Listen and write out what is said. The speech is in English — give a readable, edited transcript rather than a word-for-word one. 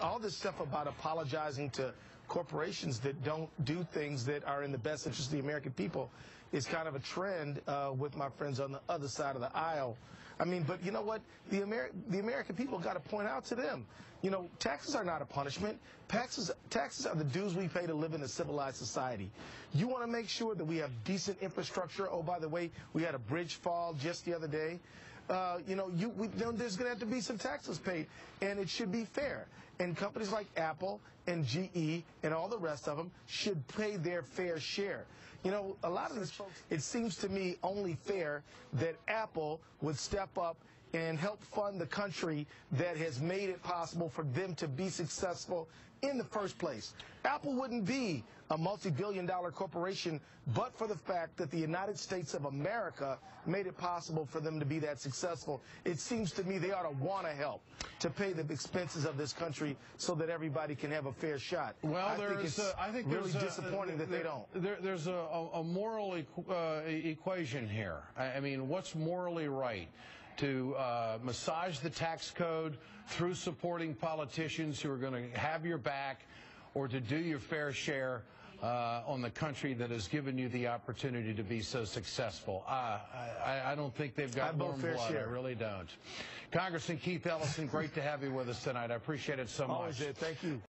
all this stuff about apologizing to corporations that don't do things that are in the best interest of the American people is kind of a trend with my friends on the other side of the aisle. I mean, but you know what? The American people got to point out to them. You know, taxes are not a punishment. Taxes are the dues we pay to live in a civilized society. You want to make sure that we have decent infrastructure. Oh, by the way, we had a bridge fall just the other day. You know, there's going to have to be some taxes paid, and it should be fair. And companies like Apple and GE and all the rest of them should pay their fair share. You know, a lot of these folks, it seems to me only fair that Apple would step up and help fund the country that has made it possible for them to be successful in the first place. Apple wouldn't be a multi-billion-dollar corporation but for the fact that the United States of America made it possible for them to be that successful. It seems to me they ought to want to help to pay the expenses of this country so that everybody can have a fair shot. Well, I think it's really disappointing that they don't. There's a moral equation here. I mean, what's morally right? To massage the tax code through supporting politicians who are going to have your back, or to do your fair share on the country that has given you the opportunity to be so successful. I don't think they've got warm blood. I really don't. Congressman Keith Ellison, great to have you with us tonight. I appreciate it so much. Always did. Thank you.